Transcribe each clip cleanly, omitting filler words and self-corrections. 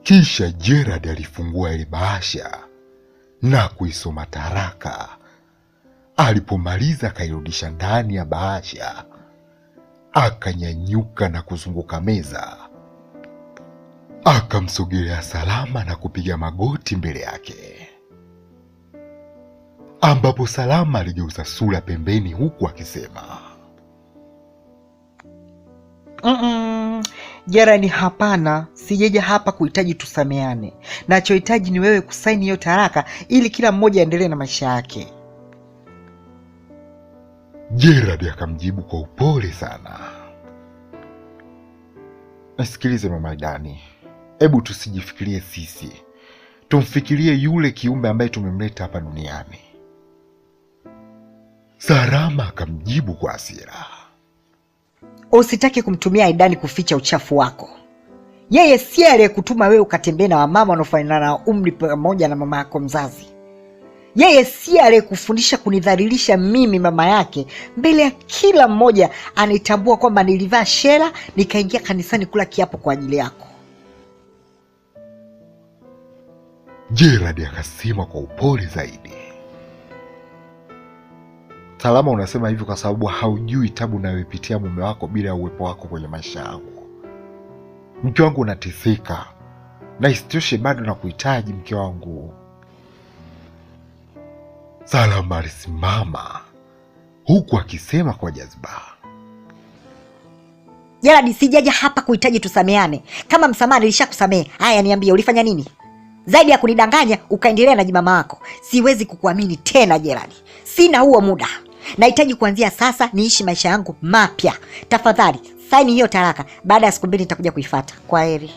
Kisha Gerald alifungua ile bahasha na kuisoma taraka. Alipomaliza akairudisha ndani ya bahasha, akanyanyuka na kuzunguka meza, akamsogelea Salama na kupiga magoti mbele yake, ambapo Salama aligeuza sura pembeni huku akisema, Gerald, hapana, sijeja hapa kuhitaji tusameane. Nachohitaji ni wewe kusaini hiyo taraka ili kila mmoja aendelee na maisha yake. Gerald akamjibu kwa upole sana, nasikilize Mama Dani, hebu tusijifikirie sisi, tumfikirie yule kiumbe ambaye tumemleta hapa duniani. Salama akamjibu kwa hasira, usitaki kumtumia Aidani kuficha uchafu wako. Yeye si aliyekutuma wewe ukatembee na wamama wanaofanana na umri pamoja na mama yako mzazi. Yeye si aliyekufundisha kunidhalilisha mimi mama yake mbele ya kila mmoja anitambua kwamba nilivaa shela nikaingia kanisani kula kiapo kwa ajili yako. Gerald akasema kwa upole zaidi, Salama, unasema hivyo kwa sababu haujui tabu unayopitia mume wako bila uwepo wako kwenye maisha yangu. Mke wangu unateseka, na isitoshe bado nakuhitaji mke wangu. Salama alisimama huku akisema kwa jazba, Gerald, sijaja hapa kuhitaji tusameane. Kama msamaha nilishakusamehe. Haya, niambie ulifanya nini zaidi ya kunidanganya ukaendelea na jimama wako? Siwezi kukuamini tena Gerald, sina huo muda. Nahitaji kuanzia sasa niishi maisha yangu mapya. Tafadhali saini hiyo taraka, baada ya siku 2 nitakuja kuifuata. Kwaheri.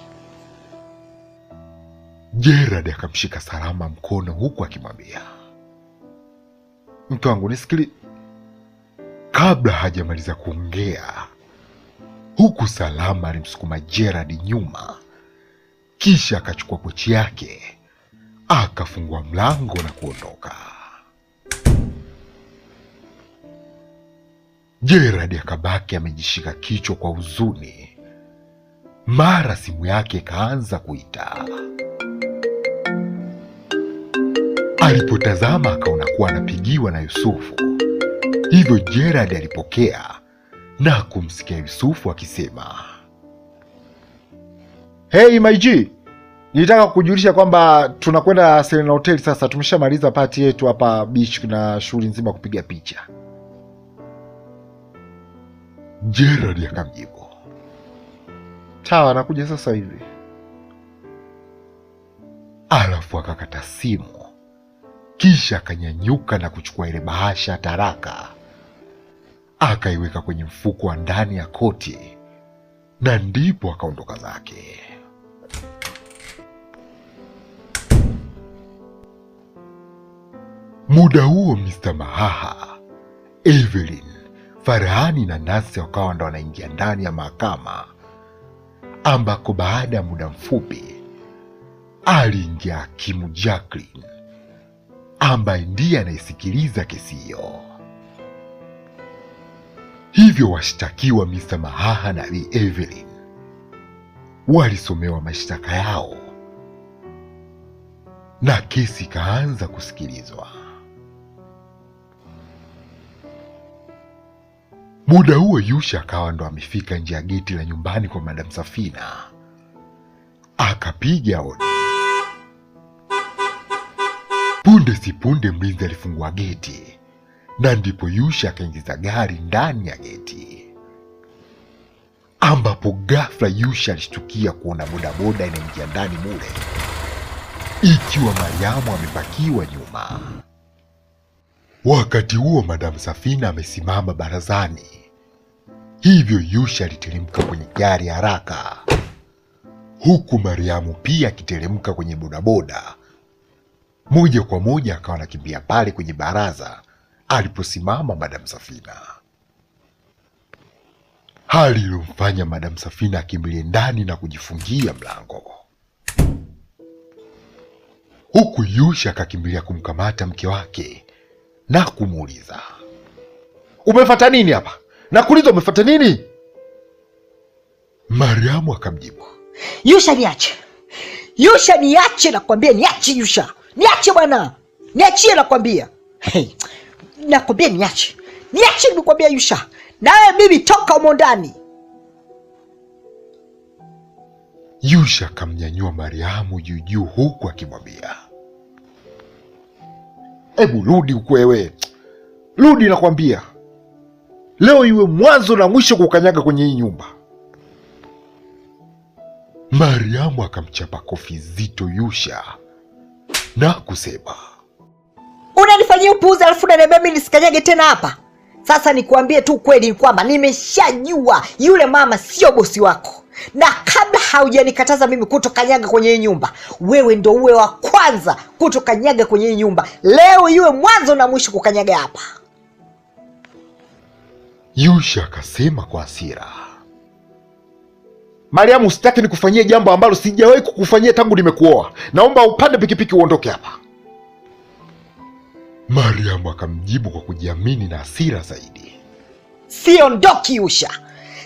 Gerald akamshika Salama mkono huku akimwambia, mke wangu nisikili. Kabla hajamaliza kuongea, huku Salama alimsukuma Gerald nyuma, kisha akachukua pochi yake, akafungua mlango na kuondoka. Gerald akabaki amejishika kichwa kwa huzuni. Mara simu yake ikaanza kuita. Alipotazama akaona kuwa anapigiwa na Yusufu. Hivyo Gerald alipokea na kumsikia Yusufu akisema, hey Maiji, nilitaka kukujulisha kwamba tunakwenda Serena Hotel sasa. Tumeshamaliza pati yetu hapa beach na shughuli nzima kupiga picha. Gerald akamjibu, sawa, nakuja sasa hivi. Alafu akakata simu, kisha akanyanyuka na kuchukua ile bahasha taraka, akaiweka kwenye mfuko wa ndani ya koti, na ndipo akaondoka zake. Muda huo Mr. Mahaha, Evelyn, Farhani na Nasi wakawa ndo wanaingia ndani ya mahakama, ambako baada ya muda mfupi aliingia hakimu Jacqueline, ambaye ndiye anaisikiliza kesi hiyo. Hivyo washtakiwa Mr. Mahaha na Bi Evelyn walisomewa mashtaka yao na kesi ikaanza kusikilizwa. Muda huo Yusha akawa ndo amefika nje ya geti la nyumbani kwa Madam Safina. Akapiga hodi. Punde si punde mlinzi alifungua geti, na ndipo Yusha akaingiza gari ndani ya geti, ambapo ghafla Yusha alishtukia kuona bodaboda inaingia ndani mule, ikiwa Mariamu amepakiwa nyuma. Wakati huo Madam Safina amesimama barazani, hivyo Yusha aliteremka kwenye gari haraka, huku Mariamu pia akiteremka kwenye bodaboda. Moja kwa moja akawa anakimbia pale kwenye baraza aliposimama Madam Safina, hali iliyomfanya Madam Safina akimbilie ndani na kujifungia mlango, huku Yusha akakimbilia kumkamata mke wake na kumuuliza, umefuata nini hapa? Nakuuliza umefuata nini? Mariamu akamjibu, Yusha niache, Yusha, niache nakwambia, niache Yusha. Niache bwana. Niachie nakwambia. Hey, nakwambia niache. Niache nimekwambia Yusha. Nawe bibi toka humo ndani. Yusha akamnyanyua Mariamu juu huku akimwambia, hebu rudi huku wewe. Rudi nakwambia. Leo iwe mwanzo na mwisho kukanyaga kwenye hii nyumba. Mariamu akamchapa kofi zito Yusha na kusema, unanifanyia upuuzi alafu unaniambia mimi nisikanyage tena hapa? Sasa nikuambie tu kweli ni kwamba nimeshajua yule mama sio bosi wako. Na kabla haujanikataza mimi kutokanyaga kwenye hii nyumba, wewe ndo uwe wa kwanza kutokanyaga kwenye hii nyumba. Leo iwe mwanzo na mwisho kukanyaga hapa. Yusha akasema kwa hasira, Mariamu, sitaki nikufanyie jambo ambalo sijawahi kukufanyia tangu nimekuoa. Naomba upande pikipiki uondoke hapa. Mariamu akamjibu kwa kujiamini na hasira zaidi, siondoki Yusha.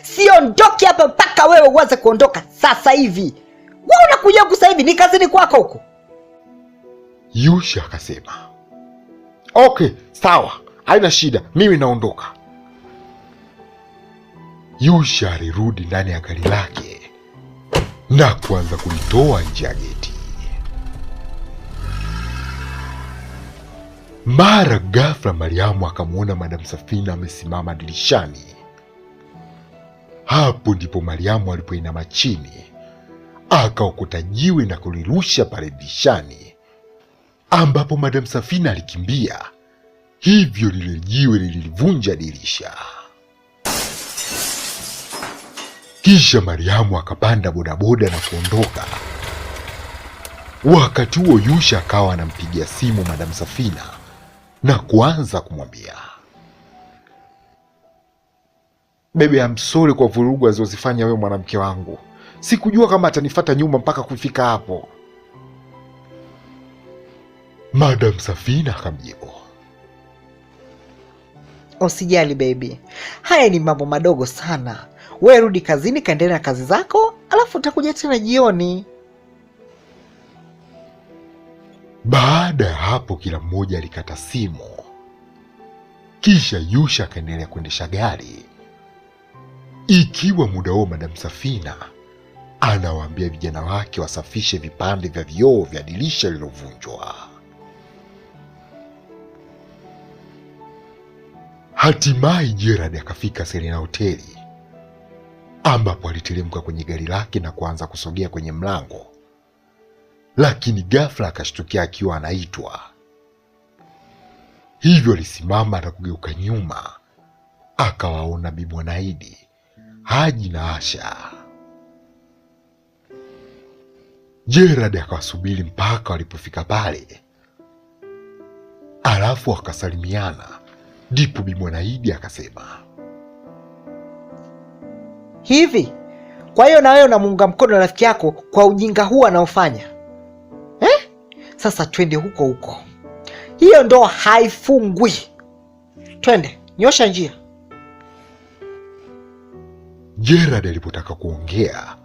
Siondoki hapa mpaka wewe uanze kuondoka sasa hivi. Wewe unakuja huku sasa hivi, ni kazini kwako huko. Yusha akasema, okay, sawa, haina shida, mimi naondoka. Yusha alirudi ndani ya gari lake na kuanza kulitoa nje ya geti. Mara ghafla Mariamu akamwona Madam Safina amesimama dirishani. Hapo ndipo Mariamu alipoinama chini akaokota jiwe na kulirusha pale dirishani, ambapo Madam Safina alikimbia. Hivyo lile jiwe lilivunja dirisha. Kisha Mariamu akapanda bodaboda na kuondoka. Wakati huo Yusha akawa anampigia simu Madam Safina na kuanza kumwambia, Bebe, I'm sorry kwa vurugu alizozifanya wewe mwanamke wangu. Sikujua kama atanifuata nyuma mpaka kufika hapo. Madam Safina akamjibu, usijali baby, haya ni mambo madogo sana. Wewe rudi kazini, kaendelea na kazi zako, alafu utakuja tena jioni. Baada ya hapo kila mmoja alikata simu. Kisha Yusha akaendelea kuendesha gari, ikiwa muda huo Madam Safina anawaambia vijana wake wasafishe vipande vya vioo vya dirisha lililovunjwa. Hatimaye Gerard akafika Serena hoteli, ambapo aliteremka kwenye gari lake na kuanza kusogea kwenye mlango, lakini ghafla akashtukia akiwa anaitwa. Hivyo alisimama na kugeuka nyuma, akawaona Bi Mwanaidi, Haji na Asha. Gerard akawasubiri mpaka walipofika pale, alafu wakasalimiana. Ndipo Bi Mwanaidi akasema, hivi kwa hiyo na wewe unamuunga mkono rafiki yako kwa ujinga huu anaofanya eh? Sasa twende huko huko, hiyo ndo haifungwi. Twende, nyosha njia. Gerard alipotaka kuongea,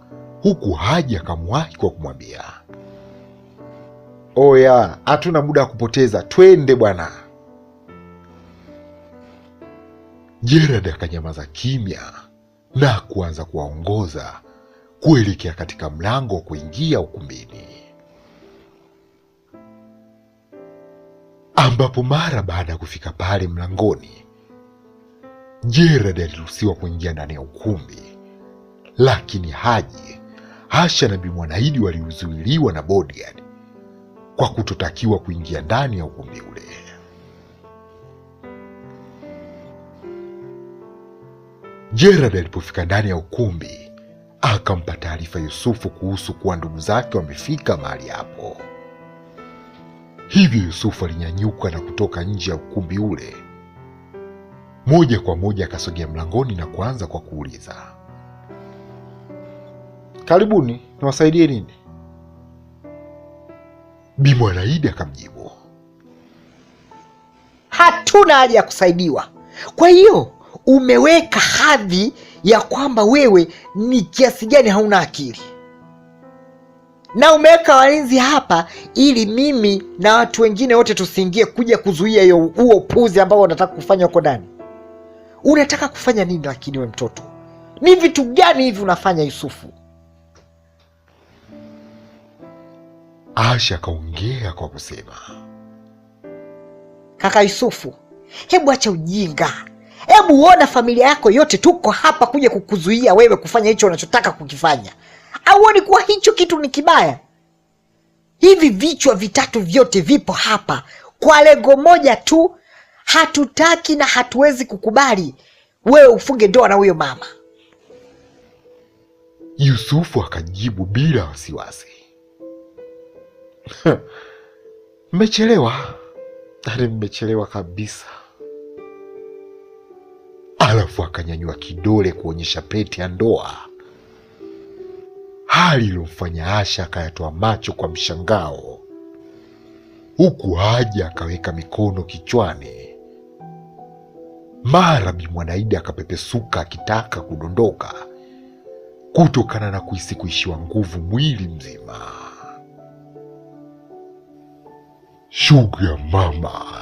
huku Haji akamwahi kwa kumwambia, oya, hatuna muda wa kupoteza, twende bwana. Gerard akanyamaza kimya na kuanza kuwaongoza kuelekea katika mlango wa kuingia ukumbini, ambapo mara baada ya kufika pale mlangoni, Gerard aliruhusiwa kuingia ndani ya ukumbi, lakini Haji, Asha na Bi Mwanaidi walizuiliwa na bodyguard kwa kutotakiwa kuingia ndani ya ukumbi ule. Gerard alipofika ndani ya ukumbi, akampa taarifa Yusufu kuhusu kuwa ndugu zake wamefika mahali hapo. Hivyo Yusufu alinyanyuka na kutoka nje ya ukumbi ule. Moja kwa moja akasogea mlangoni na kuanza kwa kuuliza, karibuni, niwasaidie nini? Bi Mwanaidi akamjibu, hatuna haja ya kusaidiwa. Kwa hiyo umeweka hadhi ya kwamba wewe ni kiasi gani hauna akili na umeweka walinzi hapa ili mimi na watu wengine wote tusiingie kuja kuzuia huo upuzi ambao unataka kufanya huko ndani. Unataka kufanya nini lakini we mtoto? Ni vitu gani hivi unafanya Yusufu? Asha akaongea kwa kusema, kaka Yusufu, hebu acha ujinga. Hebu uona familia yako yote tuko hapa kuja kukuzuia wewe kufanya hicho unachotaka kukifanya. Auoni kuwa hicho kitu ni kibaya? Hivi vichwa vitatu vyote vipo hapa kwa lengo moja tu. Hatutaki na hatuwezi kukubali wewe ufunge ndoa na huyo mama. Yusufu akajibu bila wasiwasi, mmechelewa, mmechelewa kabisa. Alafu akanyanyua kidole kuonyesha pete ya ndoa, hali iliyomfanya Asha akayatoa macho kwa mshangao, huku Haja akaweka mikono kichwani. Mara Bi Mwanaidi akapepesuka akitaka kudondoka kutokana na kuhisi kuishiwa nguvu mwili mzima. Shughuli ya mama